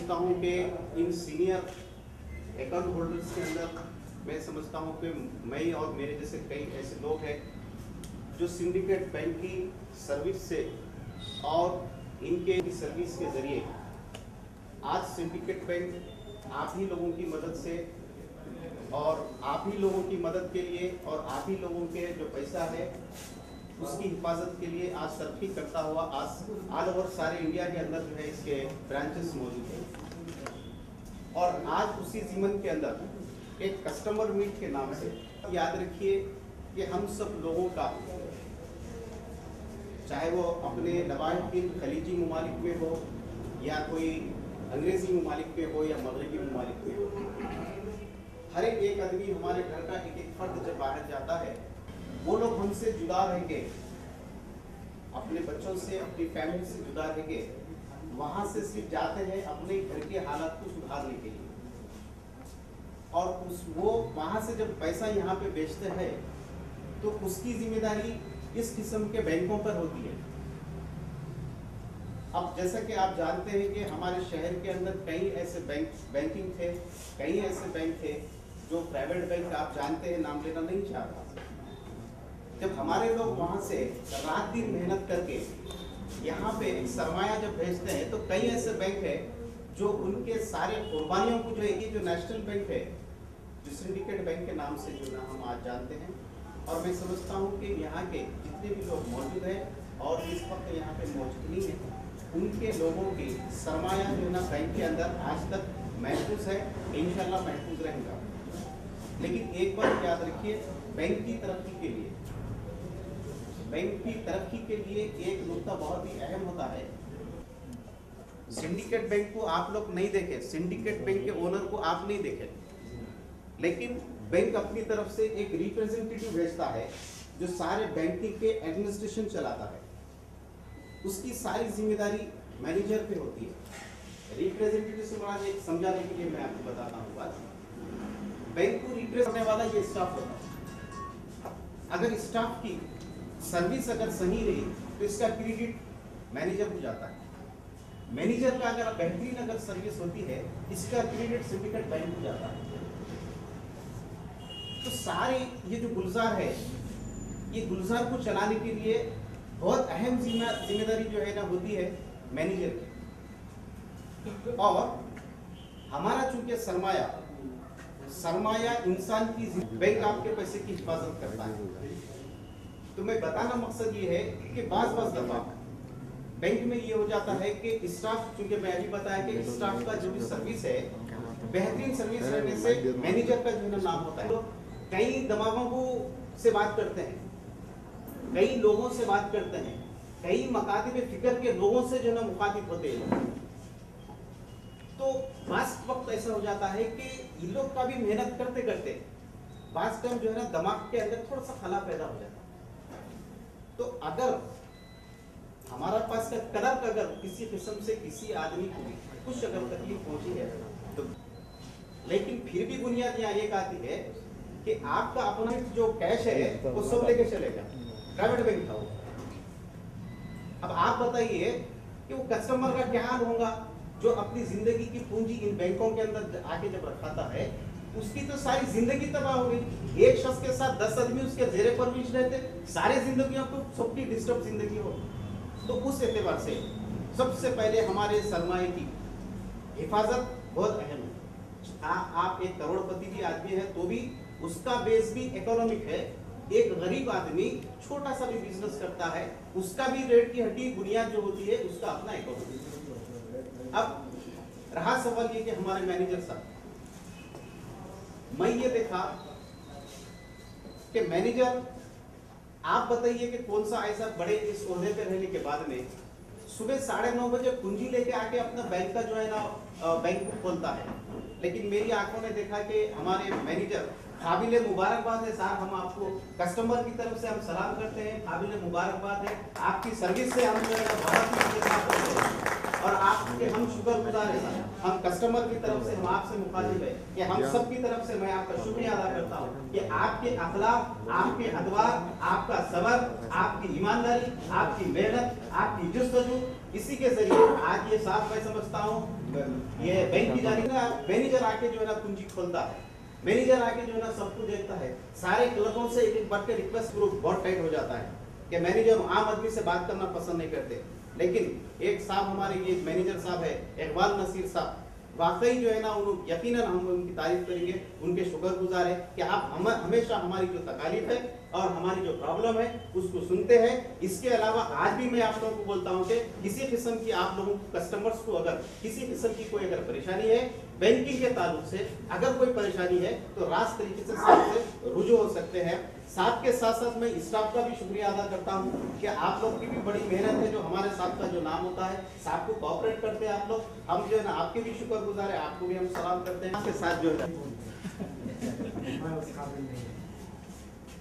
समझता हूँ कि इन सीनियर अकाउंट होल्डर्स के अंदर मैं समझता हूँ कि मैं और मेरे जैसे कई ऐसे लोग हैं जो सिंडिकेट बैंक की सर्विस से और इनके सर्विस के जरिए आज सिंडिकेट बैंक आप ही लोगों की मदद से और आप ही लोगों की मदद के लिए और आप ही लोगों के जो पैसा है उसकी हिफाजत के लिए आज तरक्की करता हुआ आज ऑल ओवर सारे इंडिया के अंदर जो है इसके ब्रांचेस मौजूद हैं। और आज उसी जीवन के अंदर एक कस्टमर मीट के नाम से याद रखिए कि हम सब लोगों का, चाहे वो अपने नवाहिन खलीजी ममालिक में हो या कोई अंग्रेजी ममालिक में हो या मगरबी ममालिक में हो, हर एक आदमी हमारे घर का एक एक फर्द जब बाहर जाता है वो लोग हमसे जुदा रहेंगे, अपने बच्चों से अपनी फैमिली से जुदा रहेंगे, वहां से सिर्फ जाते हैं अपने घर के हालात को सुधारने के लिए। और वो वहां से जब पैसा यहाँ पे बेचते हैं तो उसकी जिम्मेदारी इस किस्म के बैंकों पर होती है। अब जैसा कि आप जानते हैं कि हमारे शहर के अंदर कई ऐसे बैंकिंग थे, कई ऐसे बैंक थे जो प्राइवेट बैंक, आप जानते हैं, नाम लेना नहीं चाहता। जब हमारे लोग वहां से रात दिन मेहनत करके यहाँ पे सरमाया जब भेजते हैं तो कई ऐसे बैंक है जो उनके सारे कुर्बानियों को जो है, ये जो नेशनल बैंक है जो सिंडिकेट बैंक के नाम से जो ना हम आज जानते हैं। और मैं समझता हूँ कि यहाँ के जितने भी लोग मौजूद हैं और इस वक्त यहाँ पे मौजूद नहीं है, उनके लोगों की सरमाया जो ना बैंक के अंदर आज तक महफूज है, इंशाल्लाह महफूज रहेगा। लेकिन एक बात याद रखिए, बैंक की तरक्की के लिए एक नुक्ता बहुत ही अहम होता है। सिंडिकेट बैंक को आप लोग नहीं देखे, सिंडिकेट बैंक के ओनर को आप नहीं देखे, लेकिन बैंक अपनी तरफ से एक रिप्रेजेंटेटिव भेजता है जो सारे बैंकिंग के एडमिनिस्ट्रेशन चलाता है। उसकी सारी जिम्मेदारी मैनेजर पे होती है। रिप्रेजेंटेटिव से बड़ा एक समझाने के लिए मैं आपको बताता हूँ बात। बैंक को रिप्रेजेंट करने वाला ये स्टाफ होता है। अगर स्टाफ की सर्विस अगर सही रही तो इसका क्रेडिट मैनेजर को जाता है। मैनेजर का अगर बेहतरीन अगर सर्विस होती है, इसका क्रेडिट सिंडिकेट बैंक को जाता है। तो सारे ये जो गुलजार है, ये गुलजार को चलाने के लिए बहुत अहम जिम्मेदारी जो है ना होती है मैनेजर की। और हमारा चूंकि सरमाया इंसान की, बैंक आपके पैसे की हिफाजत करता है। तो मैं बताना मकसद ये है कि बाज़ दफा बैंक में ये हो जाता है कि स्टाफ, चूंकि मैं अभी बताया कि स्टाफ का जो भी सर्विस है, बेहतरीन सर्विस रहने से मैनेजर का जो नाम होता है। तो कई दमागों से बात करते हैं, कई लोगों से बात करते हैं, कई मकातिब फिक्र के लोगों से जो ना मुखातिब होते हैं। तो बास वक्त ऐसा हो जाता है कि ये लोग का भी मेहनत करते करते बास टाइम जो है ना दिमाग के अंदर थोड़ा सा खला पैदा हो जाता है। तो अगर हमारा पास का कदर अगर किसी किस्म से किसी आदमी को कुछ अगर तकलीफ पहुंची है तो, लेकिन फिर भी बुनियाद यहाँ एक आती है कि आपका अपना जो कैश है वो सब लेके चलेगा। प्राइवेट बैंक था वो। अब आप बताइए कि वो कस्टमर का क्या हाल होगा जो अपनी जिंदगी की पूंजी इन बैंकों के अंदर आके जब रखाता है, उसकी तो सारी जिंदगी तबाह हो गई। एक शख्स के साथ 10 आदमी उसके जेरे परवरिश रहते, सारे जिंदगियों को सबकी डिस्टर्ब जिंदगी हो। तो उस एतबार से सबसे पहले हमारे सरमाए की हिफाजत बहुत अहम है। आप एक करोड़पति भी आदमी है तो भी उसका बेस भी इकोनॉमिक है। एक गरीब आदमी छोटा सा भी बिजनेस करता है, उसका भी रेट की हड्डी बुनियाद जो होती है उसका अपना इकोनॉमिक। अब रहा सवाल ये कि हमारे मैनेजर साहब, मैं ये देखा कि मैनेजर, आप बताइए कि कौन सा ऐसा बड़े इस ओहदे पे रहने के बाद में सुबह 9:30 बजे कुंजी लेके आके अपना बैंक का जो है ना बैंक को खोलता है। लेकिन मेरी आंखों ने देखा कि हमारे मैनेजर, काबिल मुबारकबाद है साहब, हम आपको कस्टमर की तरफ से हम सलाम करते हैं, काबिल मुबारकबाद है आपकी सर्विस से, हम जो है बहुत और आपके हम शुक्रगुजार हैं। हम कस्टमर की तरफ से, हम आपसे मुखातिब है कि हम सब की तरफ से मैं आपका शुक्रिया अदा करता हूँ कि आपके अखलाक, आपके अदवार, आपका सबर, आपकी ईमानदारी, आपकी मेहनत, आपकी जुस्तजू, इसी के जरिए आज ये साफ मैं समझता हूँ, ये बैंक की जानी ना, मैनेजर आके जो है ना कुंजी खोलता है, मैनेजर आके जो है ना सब कुछ देखता है। सारे क्लर्कों से एक एक बार के रिक्वेस्ट ग्रुप बहुत टाइट हो जाता है कि मैनेजर आम आदमी से बात करना पसंद नहीं करते। लेकिन एक साहब हमारे ये मैनेजर साहब है इकबाल नसीर साहब, वाकई जो है ना यकीनन हम उनकी तारीफ करेंगे, उनके शुक्रगुजार है कि आप हमेशा हमारी जो तकलीफ है और हमारी जो प्रॉब्लम है उसको सुनते हैं। इसके अलावा आज भी मैं आप लोगों को बोलता हूं कि किसी किस्म की आप लोगों कस्टमर्स को अगर किसी किस्म की कोई अगर परेशानी है बैंकिंग के ताल्लुक से, अगर कोई परेशानी है तो रास्त तरीके से साथ से रुजू हो सकते हैं। साथ के साथ साथ मैं स्टाफ का भी शुक्रिया अदा करता हूं कि आप लोग की भी बड़ी मेहनत है, जो हमारे साथ का जो नाम होता है साहब को कोऑपरेट करते हैं आप लोग, हम जो है ना आपके भी शुक्रगुजार है, आपको भी हम सलाम करते हैं। आपके साथ जो है मैं उस काबिल नहीं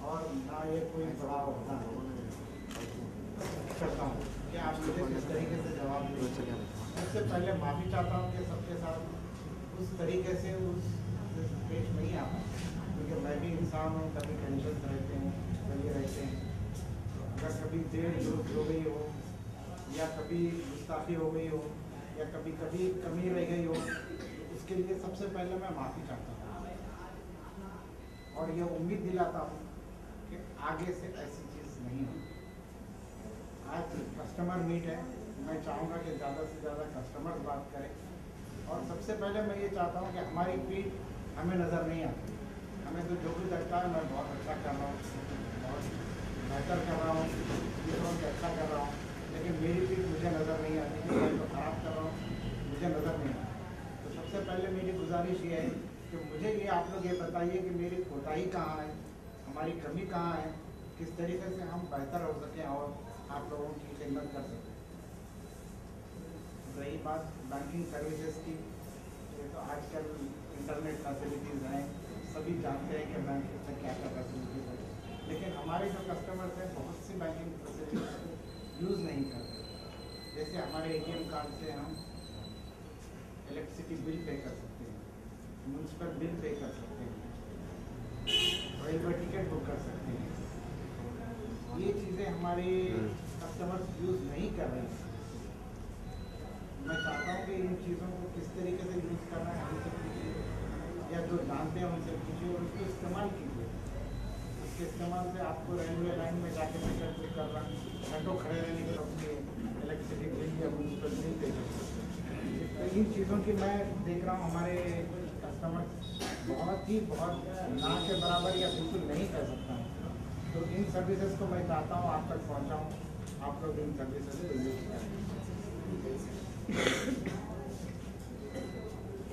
और ना ये कोई बड़ा होता करता हूँ कि आप मुझे किस तरीके से जवाब दें। सबसे पहले माफ़ी चाहता हूँ कि सबके साथ उस तरीके से उस पेश नहीं आता, क्योंकि मैं भी इंसान हूँ, कभी टेंशन रहते हैं, लगे रहते हैं। अगर कभी देर दुरुस्त हो गई हो या कभी गुस्ताखी हो गई हो या कभी कभी कमी रह गई हो, उसके लिए सबसे पहले मैं माफ़ी चाहता हूँ और ये उम्मीद दिलाता हूँ कि आगे से ऐसी चीज़ नहीं हो। आज कस्टमर मीट है, मैं चाहूँगा कि ज़्यादा से ज़्यादा कस्टमर्स बात करें और सबसे पहले मैं ये चाहता हूँ कि हमारी पीठ हमें नज़र नहीं आती। हमें तो जो भी लगता है मैं बहुत अच्छा कर रहा हूँ, बहुत बेहतर कर रहा हूँ, दूसरों से अच्छा कर रहा हूँ, लेकिन मेरी पीठ मुझे नज़र नहीं आती कि मैं तो खराब कर रहा हूँ, मुझे नज़र नहीं आती। तो सबसे पहले मेरी गुजारिश ये है कि मुझे ये आप लोग ये बताइए कि मेरी कोताही कहाँ है, हमारी कमी कहाँ है, किस तरीके से हम बेहतर हो सकें और आप लोगों की खिदमत कर सकें। रही बात बैंकिंग सर्विसेज की, तो आजकल इंटरनेट फैसिलिटीज़ हैं, सभी जानते हैं कि बैंकिंग में क्या क्या फैसिलिटीज़ है, लेकिन हमारे जो कस्टमर्स हैं बहुत सी बैंकिंग फैसिलिटीज़ को यूज़ नहीं करते। जैसे हमारे ATM कार्ड से हम इलेक्ट्रिसिटी बिल पे कर सकते हैं, म्यूनसिपल बिल पे कर सकते हैं, रेलवे टिकट बुक कर सकते हैं। ये चीज़ें हमारे कस्टमर्स यूज़ नहीं कर रहे हैं। मैं चाहता हूँ कि इन चीज़ों को किस तरीके से यूज़ करना है हमसे पूछिए, या जो जानते हैं उनसे पूछिए और उसको इस्तेमाल कीजिए। उसके इस्तेमाल से आपको रेलवे लाइन में जाके टिकट बुक करना, घंटों खड़े रहने के अपने इलेक्ट्रिसिटी बिल या म्यूनसिपल बिल पे कर सकते हैं। तो इन चीज़ों की मैं देख रहा हूँ हमारे कस्टमर बहुत ना के बराबर या बिल्कुल नहीं कर सकता हूँ। तो इन सर्विसेज को मैं चाहता हूँ आप तक पहुँचाऊँ, आप लोग इन सर्विसेज को यूज़ करें।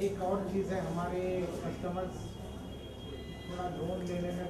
एक और चीज़ है, हमारे कस्टमर्स थोड़ा लोन लेने में